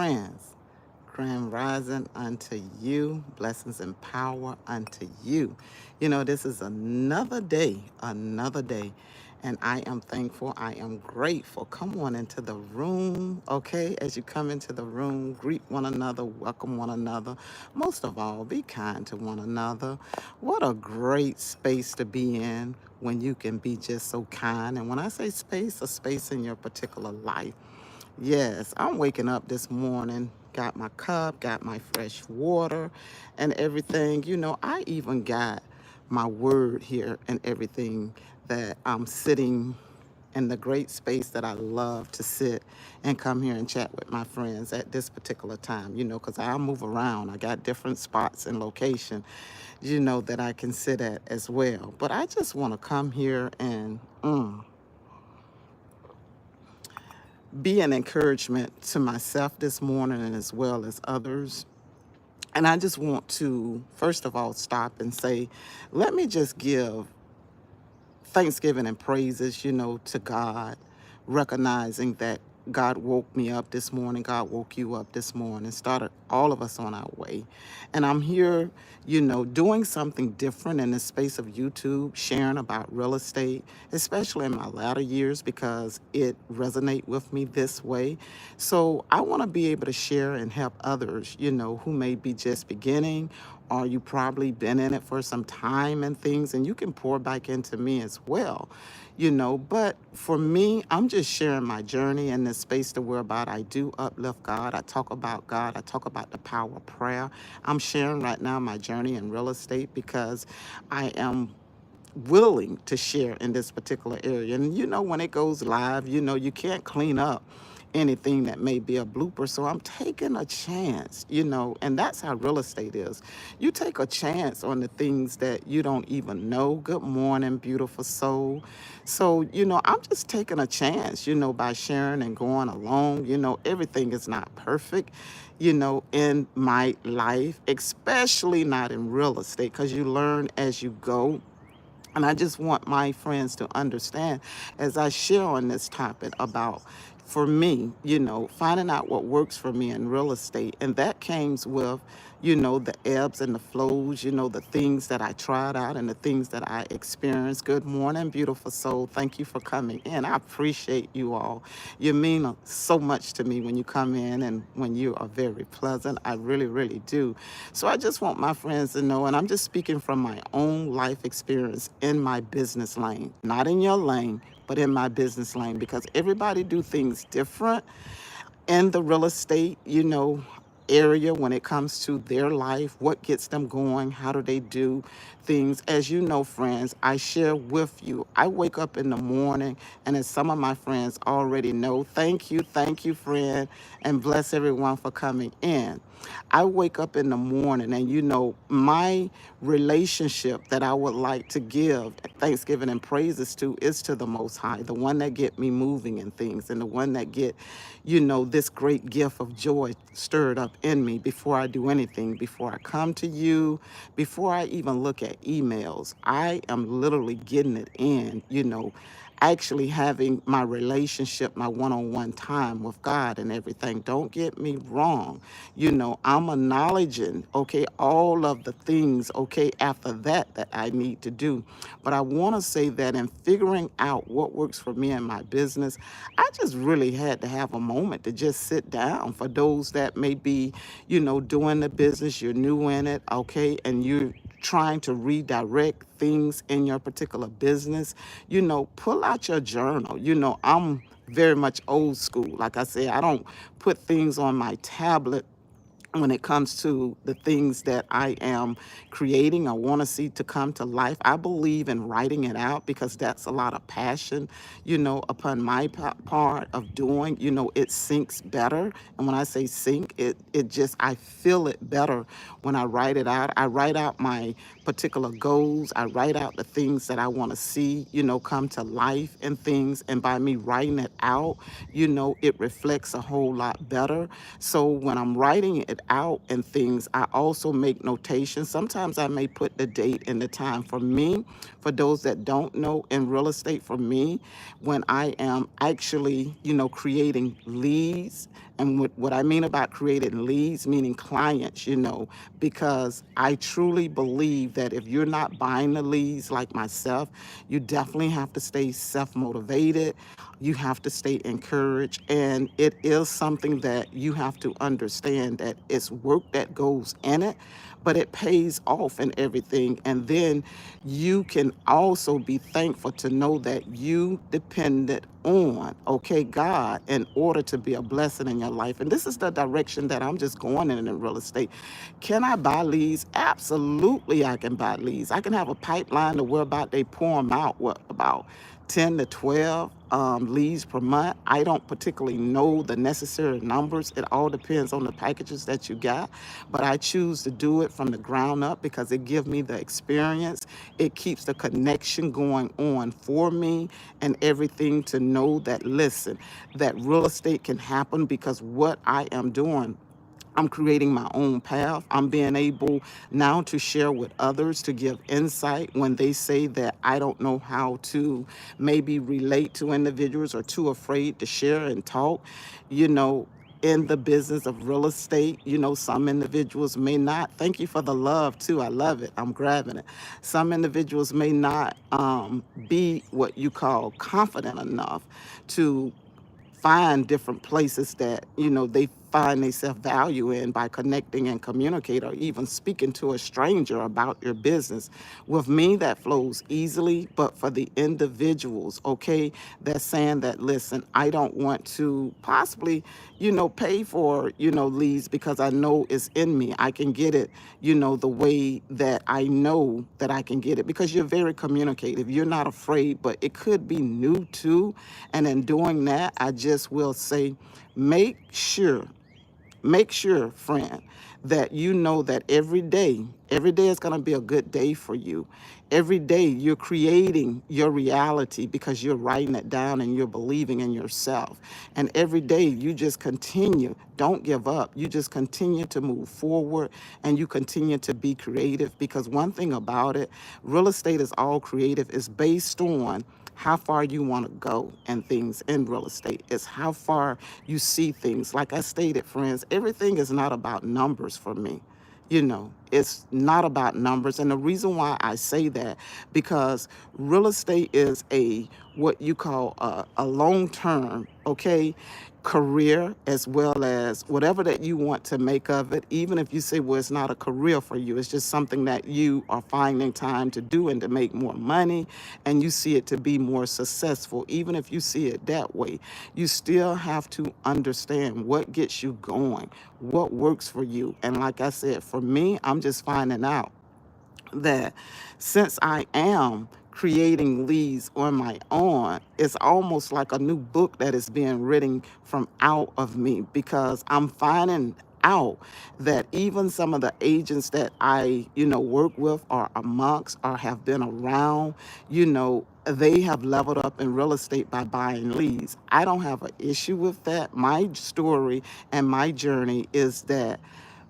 friends. Grand rising unto you, blessings and power unto you. This is another day, and I am thankful. I am grateful. Come on into the room, okay? As you come into the room, greet one another, welcome one another. Most of all, be kind to one another. What a great space to be in when you can be just so kind. And when I say space, a space in your particular life. Yes, I'm waking up this morning, got my cup, got my fresh water and everything. I even got my word here and everything that I'm sitting in the great space that I love to sit and come here and chat with my friends at this particular time, because I move around. I got different spots and location, that I can sit at as well. But I just want to come here and be an encouragement to myself this morning and as well as others. And I just want to, first of all, stop and say, let me just give thanksgiving and praises, to God, recognizing that God woke me up this morning. God woke you up this morning, started all of us on our way. And I'm here, doing something different in the space of YouTube, sharing about real estate, especially in my latter years, because it resonates with me this way. So I want to be able to share and help others, who may be just beginning, or you probably been in it for some time and things, and you can pour back into me as well. But for me, I'm just sharing my journey in this space to where about I do uplift God. I talk about God. I talk about the power of prayer. I'm sharing right now my journey in real estate because I am willing to share in this particular area. And when it goes live, you can't clean up anything that may be a blooper. So I'm taking a chance, and that's how real estate is. You take a chance on the things that you don't even know. Good morning, beautiful soul. So, I'm just taking a chance, by sharing and going along. Everything is not perfect, in my life, especially not in real estate, because you learn as you go. And I just want my friends to understand as I share on this topic about, for me, finding out what works for me in real estate. And that comes with, the ebbs and the flows, the things that I tried out and the things that I experienced. Good morning, beautiful soul. Thank you for coming in. I appreciate you all. You mean so much to me when you come in and when you are very pleasant. I really, really do. So I just want my friends to know, and I'm just speaking from my own life experience in my business lane, not in your lane, but in my business lane, because everybody do things different in the real estate, area when it comes to their life, what gets them going, how do they do things. As you know, friends, I share with you. I wake up in the morning, and as some of my friends already know, thank you, friend, and bless everyone for coming in. I wake up in the morning, and my relationship that I would like to give thanksgiving and praises to is to the Most High, the one that get me moving in things, and the one that get, this great gift of joy stirred up in me before I do anything, before I come to you, before I even look at emails. I am literally getting it in, actually having my relationship, my one-on-one time with God and everything. Don't get me wrong. I'm acknowledging, okay, all of the things, okay, after that I need to do. But I want to say that in figuring out what works for me in my business, I just really had to have a moment to just sit down. For those that may be, doing the business, you're new in it, okay, and you're trying to redirect things in your particular business, pull out your journal. I'm very much old school. Like I said, I don't put things on my tablet when it comes to the things that I am creating, I want to see to come to life. I believe in writing it out because that's a lot of passion, upon my part of doing, it sinks better. And when I say sink, it just, I feel it better when I write it out. I write out my particular goals. I write out the things that I want to see, come to life and things. And by me writing it out, it reflects a whole lot better. So when I'm writing it out and things, I also make notations. Sometimes I may put the date and the time. For me, for those that don't know, in real estate, for me, when I am actually, creating leads, and what I mean about creating leads, meaning clients, because I truly believe that if you're not buying the leads like myself, you definitely have to stay self-motivated. You have to stay encouraged. And it is something that you have to understand that it's work that goes in it, but it pays off and everything. And then you can also be thankful to know that you depended on, okay, God, in order to be a blessing in your life. And this is the direction that I'm just going in real estate. Can I buy leads? Absolutely, I can buy leads. I can have a pipeline to where about they pour them out, what, about 10 to 12 leads per month. I don't particularly know the necessary numbers. It all depends on the packages that you got, but I choose to do it from the ground up because it gives me the experience. It keeps the connection going on for me and everything, to know that, listen, that real estate can happen because what I am doing, I'm creating my own path. I'm being able now to share with others, to give insight when they say that I don't know how to maybe relate to individuals or too afraid to share and talk. You know, in the business of real estate, some individuals may not. Thank you for the love too. I love it. I'm grabbing it. Some individuals may not be what you call confident enough to find different places that they find they self-value in by connecting and communicate, or even speaking to a stranger about your business. With me, that flows easily, but for the individuals, okay, that's saying that, listen, I don't want to possibly pay for leads because I know it's in me, I can get it the way that I know that I can get it, because you're very communicative, you're not afraid. But it could be new too. And in doing that, I just will say, make sure Make sure, friend, that you know that every day is going to be a good day for you. Every day you're creating your reality because you're writing it down and you're believing in yourself. And every day you just continue. Don't give up. You just continue to move forward and you continue to be creative, because one thing about it, real estate is all creative. It's based on how far you want to go and things in real estate. It's how far you see things. Like I stated, friends, everything is not about numbers for me. It's not about numbers. And the reason why I say that, because real estate is what you call a long-term, okay, career, as well as whatever that you want to make of it. Even if you say, well, it's not a career for you, it's just something that you are finding time to do and to make more money, and you see it to be more successful. Even if you see it that way, you still have to understand what gets you going, what works for you. And like I said, for me, I'm just finding out that since I am creating leads on my own, it's almost like a new book that is being written from out of me, because I'm finding out that even some of the agents that I, work with, or amongst, or have been around, they have leveled up in real estate by buying leads. I don't have an issue with that. My story and my journey is that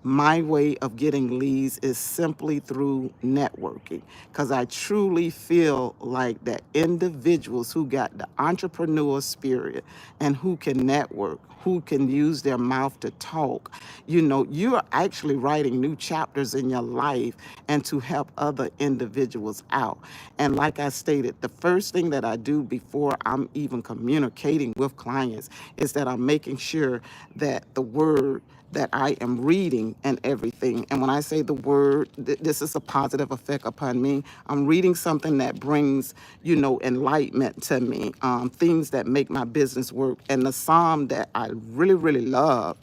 my way of getting leads is simply through networking, because I truly feel like that individuals who got the entrepreneur spirit and who can network, who can use their mouth to talk, you're actually writing new chapters in your life and to help other individuals out. And like I stated, the first thing that I do before I'm even communicating with clients is that I'm making sure that the word that I am reading and everything. And when I say the word, this is a positive effect upon me. I'm reading something that brings, enlightenment to me, things that make my business work. And the psalm that I really, really love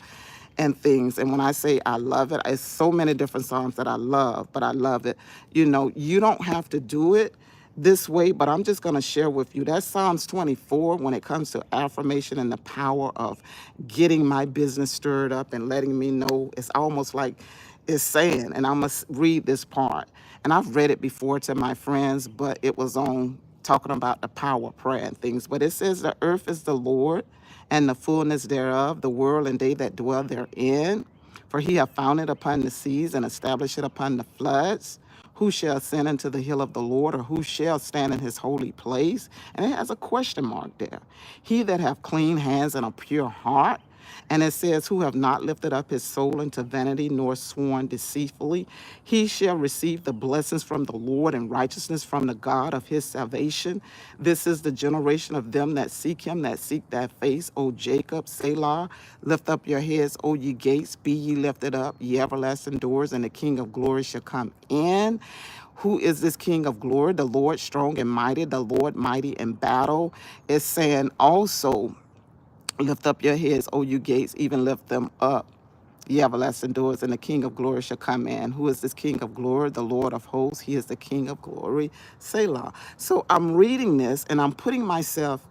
and things. And when I say I love it, it's so many different psalms that I love, but I love it. You don't have to do it this way, but I'm just going to share with you. That's Psalms 24 when it comes to affirmation and the power of getting my business stirred up and letting me know. It's almost like it's saying, and I must read this part. And I've read it before to my friends, but it was on talking about the power of prayer and things. But it says, the earth is the Lord and the fullness thereof, the world and they that dwell therein. For he hath founded upon the seas and established it upon the floods. Who shall ascend into the hill of the Lord, or who shall stand in his holy place? And it has a question mark there. He that hath clean hands and a pure heart. And it says, who have not lifted up his soul into vanity, nor sworn deceitfully, he shall receive the blessings from the Lord and righteousness from the God of his salvation. This is the generation of them that seek him, that seek that face, O Jacob, Selah. Lift up your heads, O ye gates, be ye lifted up, ye everlasting doors, and the King of glory shall come in. Who is this King of glory? The Lord strong and mighty, the Lord mighty in battle. It's saying also, lift up your heads, O you gates, even lift them up, ye everlasting doors, and the King of glory shall come in. Who is this King of glory? The Lord of hosts. He is the King of glory. Selah. So I'm reading this and I'm putting myself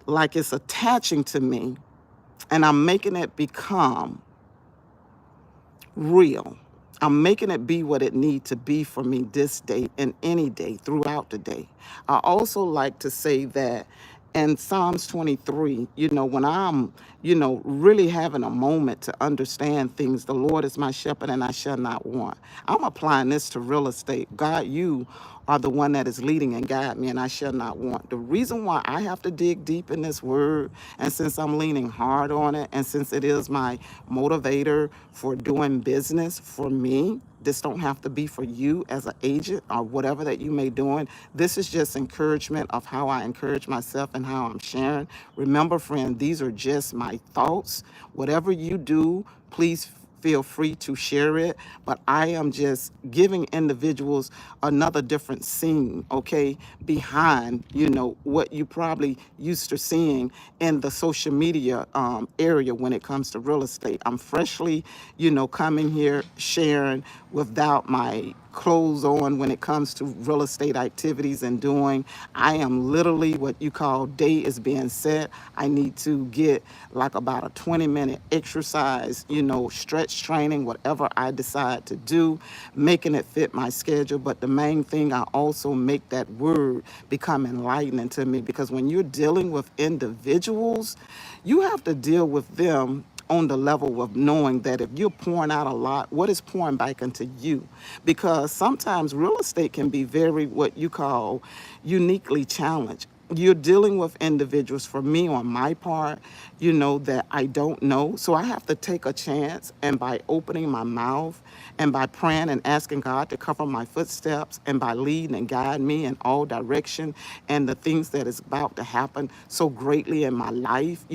like it's attaching to me, and I'm making it become real. I'm making it be what it needs to be for me this day and any day throughout the day. I also like to say that in Psalms 23, when I'm, really having a moment to understand things, the Lord is my shepherd and I shall not want. I'm applying this to real estate. God, you are the one that is leading and guiding me, and I shall not want. The reason why I have to dig deep in this word, and since I'm leaning hard on it, and since it is my motivator for doing business for me, this don't have to be for you as an agent or whatever that you may doing. This is just encouragement of how I encourage myself and how I'm sharing. Remember, friend, these are just my thoughts. Whatever you do, please feel free to share it, but I am just giving individuals another different scene, okay, behind, what you probably used to seeing in the social media area when it comes to real estate. I'm freshly, coming here sharing without my clothes on when it comes to real estate activities and doing. I am literally what you call day is being set. I need to get like about a 20-minute exercise, stretch training, whatever I decide to do, making it fit my schedule. But the main thing, I also make that word become enlightening to me, because when you're dealing with individuals, you have to deal with them on the level of knowing that if you're pouring out a lot, what is pouring back into you? Because sometimes real estate can be very, what you call, uniquely challenged. You're dealing with individuals, for me on my part, that I don't know. So I have to take a chance, and by opening my mouth and by praying and asking God to cover my footsteps and by leading and guide me in all direction and the things that is about to happen so greatly in my life,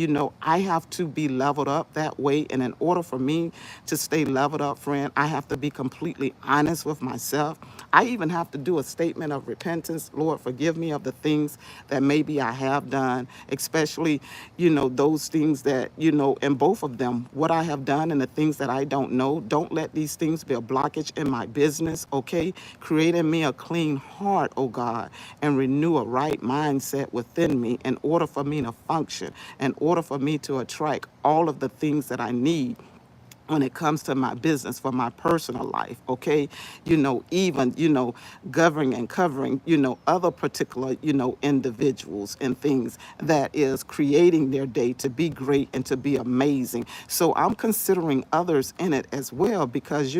I have to be leveled up that way. And in order for me to stay leveled up, friend, I have to be completely honest with myself. I even have to do a statement of repentance. Lord, forgive me of the things that maybe I have done, especially, those things that, in both of them, what I have done and the things that I don't know. Don't let these things be a blockage in my business, okay? Create in me a clean heart, oh God, and renew a right mindset within me in order for me to function, in order for me to attract all of the things that I need when it comes to my business, for my personal life, okay? Even, governing and covering, other particular, individuals and things that is creating their day to be great and to be amazing. So I'm considering others in it as well, because,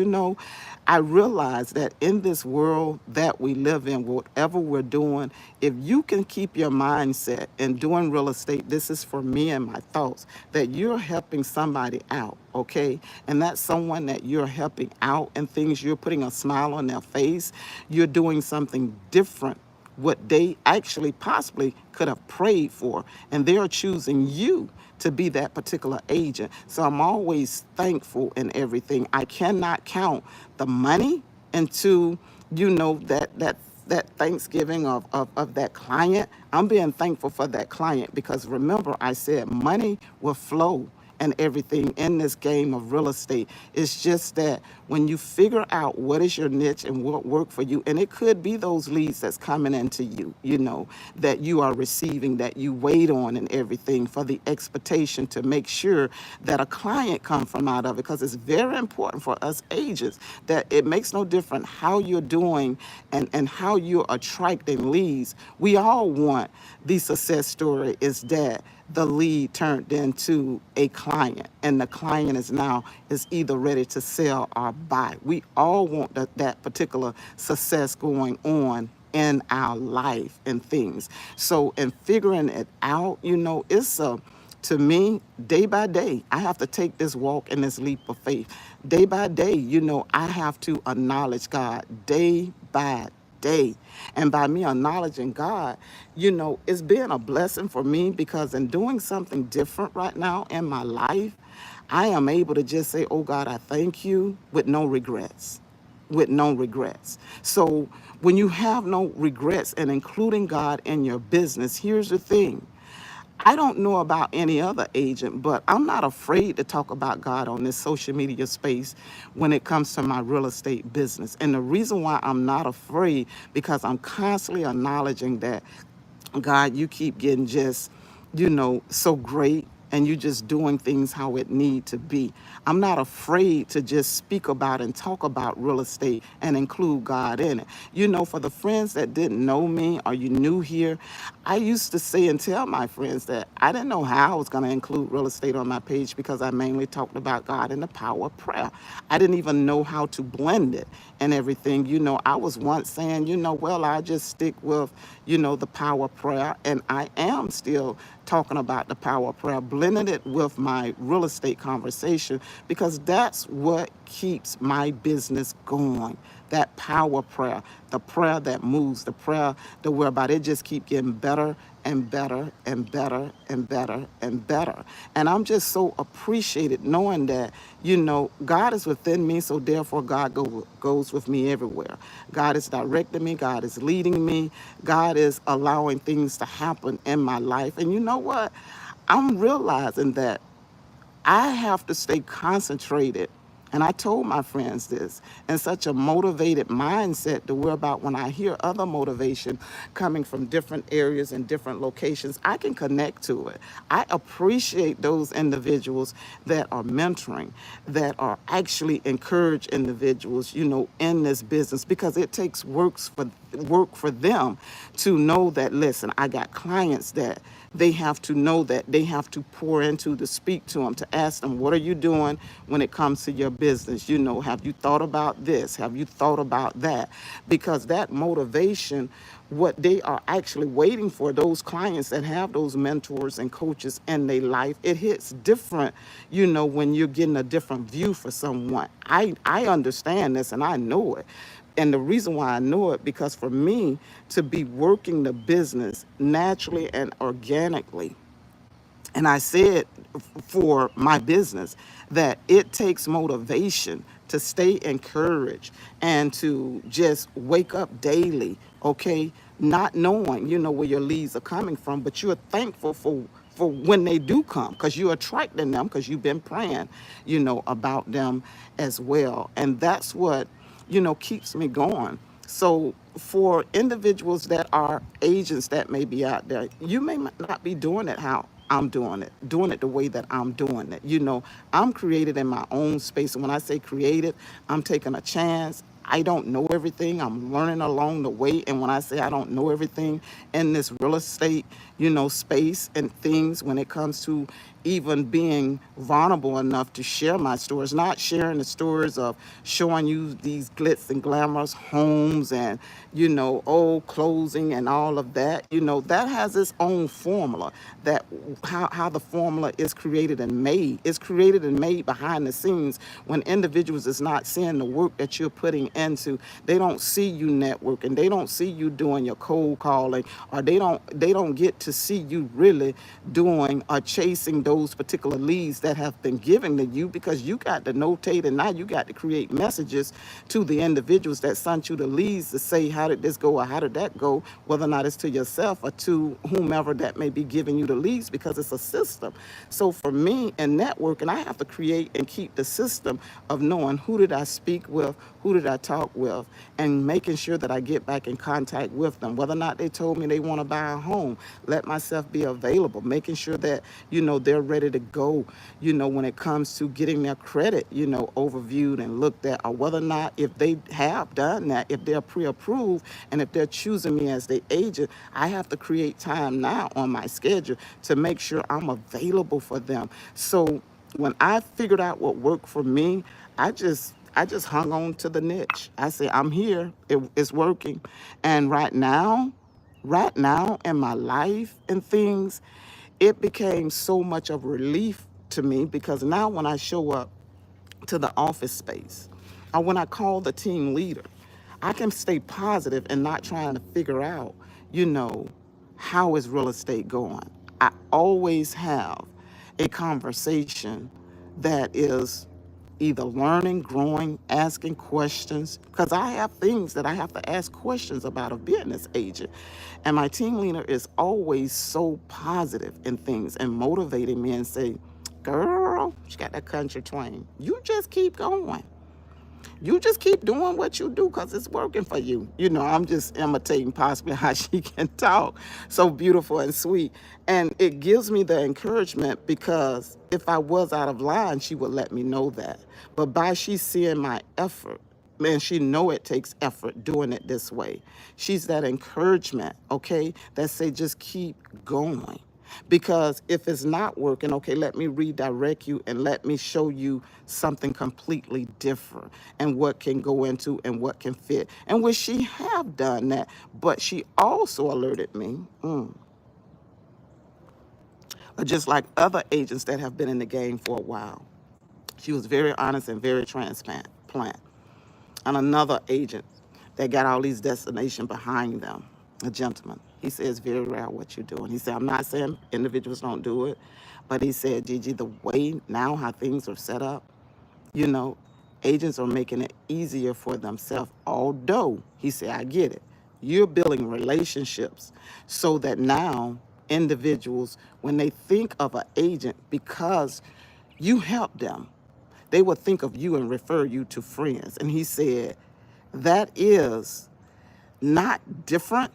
I realize that in this world that we live in, whatever we're doing, if you can keep your mindset in doing real estate, this is for me and my thoughts, that you're helping somebody out, okay? And that's someone that you're helping out and things, you're putting a smile on their face, you're doing something different what they actually possibly could have prayed for, and they're choosing you to be that particular agent. So I'm always thankful in everything. I cannot count the money into, that Thanksgiving of that client. I'm being thankful for that client, because remember, I said money will flow and everything in this game of real estate. It's just that when you figure out what is your niche and what work for you, and it could be those leads that's coming into you, that you are receiving, that you wait on and everything, for the expectation to make sure that a client come from out of it, because it's very important for us agents that it makes no difference how you're doing and how you're attracting leads. We all want the success story is that the lead turned into a client, and the client is either ready to sell or buy. We all want that particular success going on in our life and things. So in figuring it out, it's a to me, day by day, I have to take this walk and this leap of faith. Day by day, I have to acknowledge God day by day. And by me acknowledging God, it's been a blessing for me, because in doing something different right now in my life, I am able to just say, oh God, I thank you, with no regrets. With no regrets. So when you have no regrets and including God in your business, here's the thing. I don't know about any other agent, but I'm not afraid to talk about God on this social media space when it comes to my real estate business. And the reason why I'm not afraid, because I'm constantly acknowledging that, God, you keep getting just, so great, and you just doing things how it need to be. I'm not afraid to just speak about and talk about real estate and include God in it. For the friends that didn't know me, or you new here, I used to say and tell my friends that I didn't know how I was going to include real estate on my page, because I mainly talked about God and the power of prayer. I didn't even know how to blend it and everything. I was once saying, well, I just stick with, the power of prayer. And I am still talking about the power of prayer, blending it with my real estate conversation, because that's what keeps my business going. That power prayer, the prayer that moves, the prayer that we're about, it just keep getting better and better and better and better and better. And I'm just so appreciated knowing that, God is within me, so therefore God goes with me everywhere. God is directing me, God is leading me, God is allowing things to happen in my life. And you know what? I'm realizing that I have to stay concentrated. And I told my friends this, in such a motivated mindset, to where about when I hear other motivation coming from different areas and different locations, I can connect to it. I appreciate those individuals that are mentoring, that are actually encourage individuals, in this business, because it takes work for them to know that, listen, I got clients that they have to know that they have to pour into, to speak to them, to ask them, what are you doing when it comes to your business? Have you thought about this? Have you thought about that? Because that motivation, what they are actually waiting for, those clients that have those mentors and coaches in their life, it hits different, when you're getting a different view for someone. I understand this and I know it. And the reason why I know it, because for me to be working the business naturally and organically, and I said for my business that it takes motivation to stay encouraged and to just wake up daily, okay? Not knowing, where your leads are coming from, but you're thankful for when they do come, because you're attracting them, because you've been praying, about them as well. And that's what, keeps me going. So for individuals that are agents that may be out there, you may not be doing it how I'm doing it the way that I'm doing it. I'm created in my own space. And when I say created, I'm taking a chance. I don't know everything. I'm learning along the way. And when I say I don't know everything in this real estate, space and things, when it comes to even being vulnerable enough to share my stories, not sharing the stories of showing you these glitz and glamorous homes and, old closing and all of that, that has its own formula, that how the formula is created and made. It's created and made behind the scenes when individuals is not seeing the work that you're putting into. They don't see you networking. They don't see you doing your cold calling, or they don't get to see you really doing or chasing those particular leads that have been given to you, because you got to notate, and now you got to create messages to the individuals that sent you the leads to say, how did this go or how did that go, whether or not it's to yourself or to whomever that may be giving you the leads, because it's a system. So for me in networking, I have to create and keep the system of knowing who did I speak with, who did I talk with, and making sure that I get back in contact with them, whether or not they told me they want to buy a home. let myself be available, making sure that, they're ready to go, when it comes to getting their credit, overviewed and looked at, or whether or not if they have done that, if they're pre-approved and if they're choosing me as their agent, I have to create time now on my schedule to make sure I'm available for them. So when I figured out what worked for me, I just hung on to the niche. I said, I'm here. It's working. And right now in my life and things, it became so much of relief to me because now when I show up to the office space or when I call the team leader, I can stay positive and not trying to figure out, you know, how is real estate going. I always have a conversation that is either learning, growing, asking questions, because I have things that I have to ask questions about of being this agent. And my team leader is always so positive in things and motivating me and say, girl, she got that country twang. You just keep going. You just keep doing what you do because it's working for you. I'm just imitating possibly how she can talk. So beautiful and sweet. And it gives me the encouragement because if I was out of line, she would let me know that. But by she seeing my effort, man, she know it takes effort doing it this way. She's that encouragement, okay, that say just keep going. Because if it's not working, okay, let me redirect you and let me show you something completely different and what can go into and what can fit. And which she have done that, but she also alerted me, just like other agents that have been in the game for a while. She was very honest and very transparent. And another agent that got all these destinations behind them, a gentleman. He said, it's very rare what you're doing. He said, I'm not saying individuals don't do it, but he said, Gigi, the way now how things are set up, you know, agents are making it easier for themselves. Although, he said, I get it. You're building relationships so that now individuals, when they think of an agent, because you help them, they will think of you and refer you to friends. And he said, that is not different,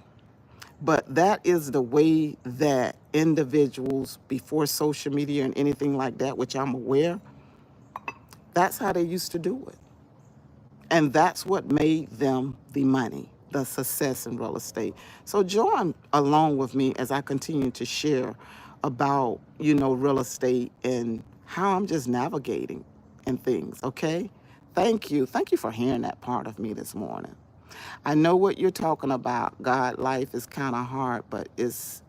but that is the way that individuals before social media and anything like that, which I'm aware, that's how they used to do it. And that's what made them the money, the success in real estate. So join along with me as I continue to share about, real estate and how I'm just navigating and things, okay? Thank you. Thank you for hearing that part of me this morning. I know what you're talking about. God, life is kind of hard, but it's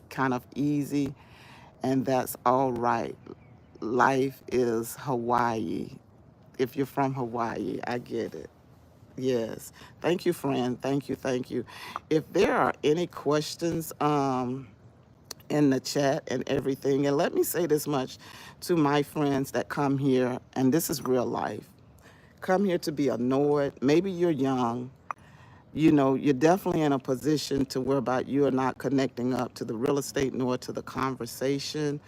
kind of easy, and that's all right. Life is Hawaii. If you're from Hawaii, I get it. Yes. Thank you, friend. Thank you. Thank you. If there are any questions in the chat and everything, and let me say this much to my friends that come here, and this is real life. Come here to be annoyed. Maybe you're young. You're definitely in a position to where about you are not connecting up to the real estate nor to the conversation.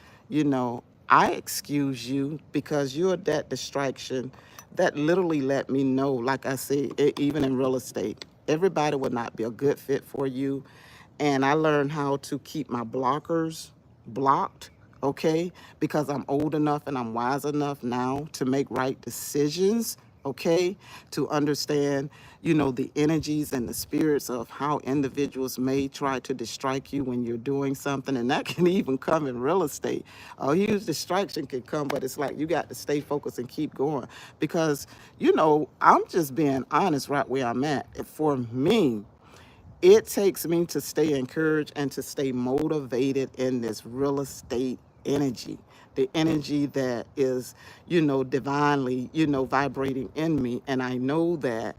I excuse you because you're that distraction that literally let me know, like I say, even in real estate, everybody would not be a good fit for you. And I learned how to keep my blockers blocked, okay? Because I'm old enough and I'm wise enough now to make right decisions, okay? To understand, the energies and the spirits of how individuals may try to distract you when you're doing something. And that can even come in real estate. A huge distraction can come, but it's like you got to stay focused and keep going. Because, I'm just being honest right where I'm at. For me, it takes me to stay encouraged and to stay motivated in this real estate energy, the energy that is, divinely, vibrating in me. And I know that,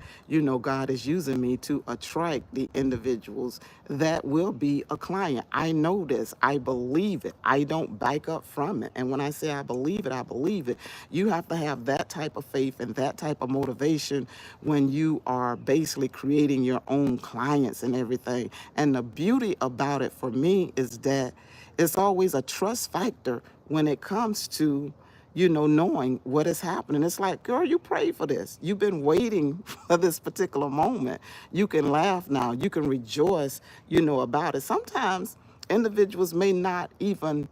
God is using me to attract the individuals that will be a client. I know this. I believe it. I don't back up from it. And when I say I believe it, I believe it. You have to have that type of faith and that type of motivation when you are basically creating your own clients and everything. And the beauty about it for me is that it's always a trust factor when it comes to, knowing what is happening. It's like, girl, you prayed for this. You've been waiting for this particular moment. You can laugh now. You can rejoice, about it. Sometimes Individuals may not even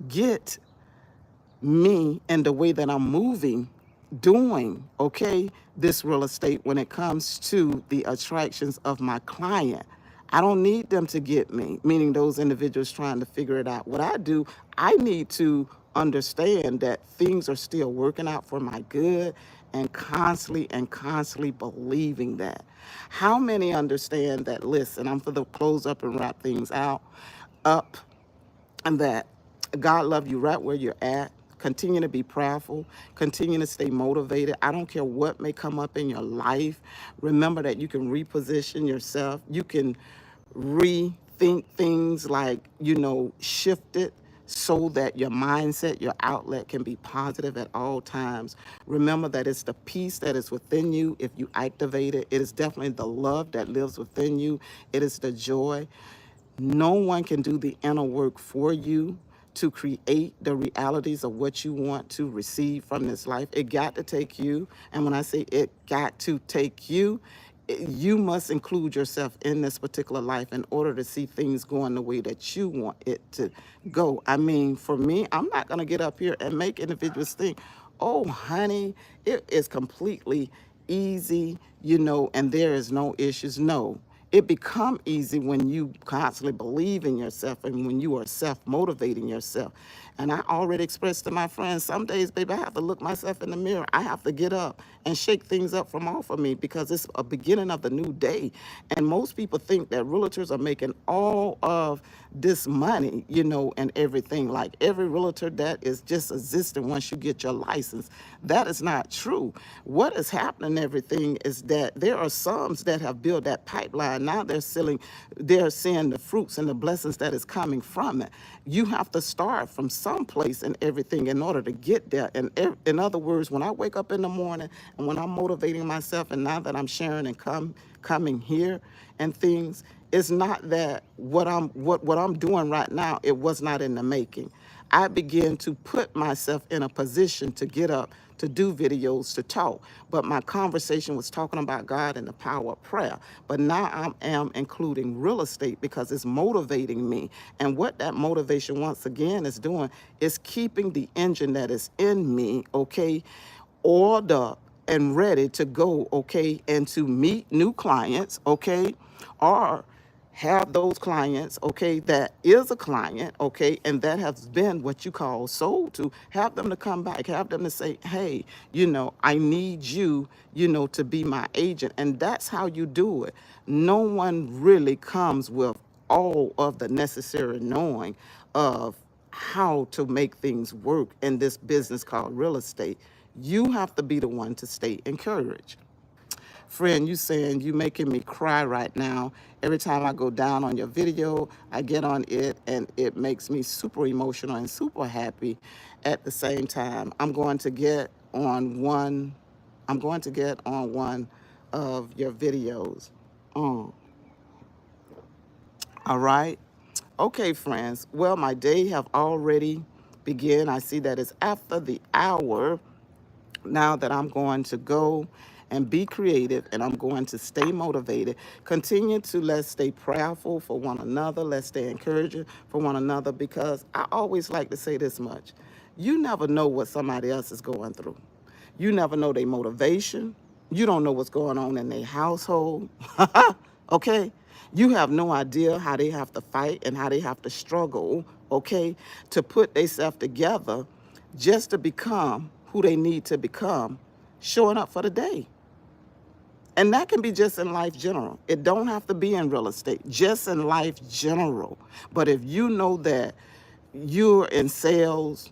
get me and the way that I'm moving, doing, okay, this real estate when it comes to the attractions of my client. I don't need them to get me, meaning those individuals trying to figure it out. What I do, I need to understand that things are still working out for my good and constantly believing that. How many understand that? Listen, I'm for the close up and wrap things up and that God love you right where you're at. Continue to be prayerful. Continue to stay motivated. I don't care what may come up in your life. Remember that you can reposition yourself. You can rethink things like, shift it so that your mindset, your outlet can be positive at all times. Remember that it's the peace that is within you. If you activate it, it is definitely the love that lives within you. It is the joy. No one can do the inner work for you to create the realities of what you want to receive from this life. It got to take you. And when I say it got to take you, you must include yourself in this particular life in order to see things going the way that you want it to go. I mean, for me, I'm not going to get up here and make individuals think, oh, honey, it is completely easy, and there is no issues. No, it become easy when you constantly believe in yourself and when you are self-motivating yourself. And I already expressed to my friends, some days, baby, I have to look myself in the mirror. I have to get up and shake things up from off of me because it's a beginning of the new day. And most people think that realtors are making all of this money, and everything. Like every realtor that is just existing once you get your license. That is not true. What is happening, everything, is that there are some that have built that pipeline. Now they're seeing the fruits and the blessings that is coming from it. You have to start from someplace and everything in order to get there. And in other words, when I wake up in the morning and when I'm motivating myself, and now that I'm sharing and coming here and things, it's not that what I'm doing right now, it was not in the making. I began to put myself in a position to get up, to do videos, to talk. But my conversation was talking about God and the power of prayer. But now I am including real estate because it's motivating me. And what that motivation, once again, is doing is keeping the engine that is in me, okay, oiled up and ready to go, okay, and to meet new clients, okay, or have those clients, okay, that is a client, okay, and that has been what you call sold to, have them to come back, have them to say, hey, I need you, to be my agent. And that's how you do it. No one really comes with all of the necessary knowing of how to make things work in this business called real estate. You have to be the one to stay encouraged. Friend, you saying you making me cry right now. Every time I go down on your video, I get on it and it makes me super emotional and super happy at the same time. I'm going to get on one of your videos. All right. Okay, friends. Well, my day have already begun. I see that it's after the hour. Now that I'm going to go and be creative and I'm going to stay motivated, let's stay prayerful for one another. Let's stay encouraging for one another, because I always like to say this much. You never know what somebody else is going through. You never know their motivation. You don't know what's going on in their household. Okay? You have no idea how they have to fight and how they have to struggle, okay, to put themselves together just to become who they need to become, showing up for the day. And that can be just in life general. It don't have to be in real estate, just in life general. But if you know that you're in sales,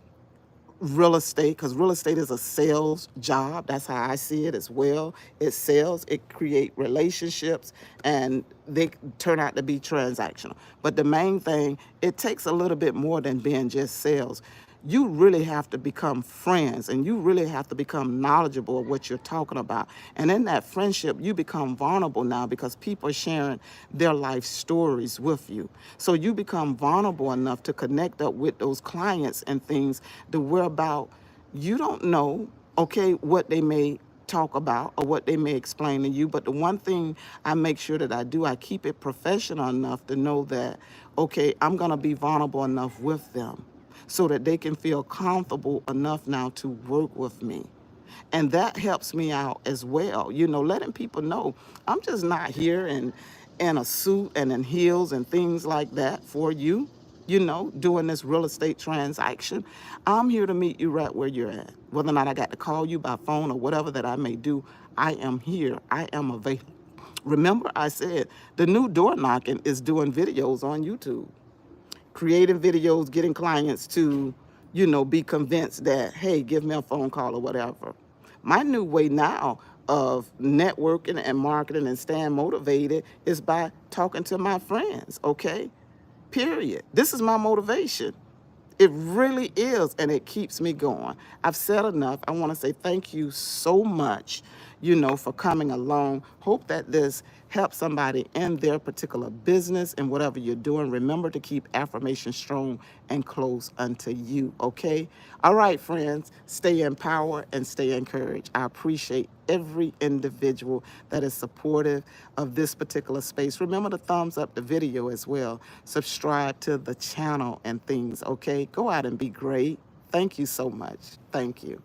real estate, because real estate is a sales job. That's how I see it as well. It sells, it create relationships, and they turn out to be transactional. But the main thing, it takes a little bit more than being just sales. You really have to become friends, and you really have to become knowledgeable of what you're talking about. And in that friendship, you become vulnerable now because people are sharing their life stories with you. So you become vulnerable enough to connect up with those clients and things to where about you don't know, okay, what they may talk about or what they may explain to you. But the one thing I make sure that I do, I keep it professional enough to know that, okay, I'm going to be vulnerable enough with them so that they can feel comfortable enough now to work with me. And that helps me out as well, letting people know I'm just not here in a suit and in heels and things like that for you, doing this real estate transaction. I'm here to meet you right where you're at. Whether or not I got to call you by phone or whatever that I may do, I am here. I am available. Remember, I said the new door knocking is doing videos on YouTube, creating videos, getting clients to, be convinced that, hey, give me a phone call or whatever. My new way now of networking and marketing and staying motivated is by talking to my friends, okay? Period. This is my motivation. It really is, and it keeps me going. I've said enough. I want to say thank you so much, for coming along. Hope that this helps somebody in their particular business and whatever you're doing. Remember to keep affirmation strong and close unto you, okay? All right, friends, stay empowered and stay encouraged. I appreciate every individual that is supportive of this particular space. Remember to thumbs up the video as well. Subscribe to the channel and things, okay? Go out and be great. Thank you so much. Thank you.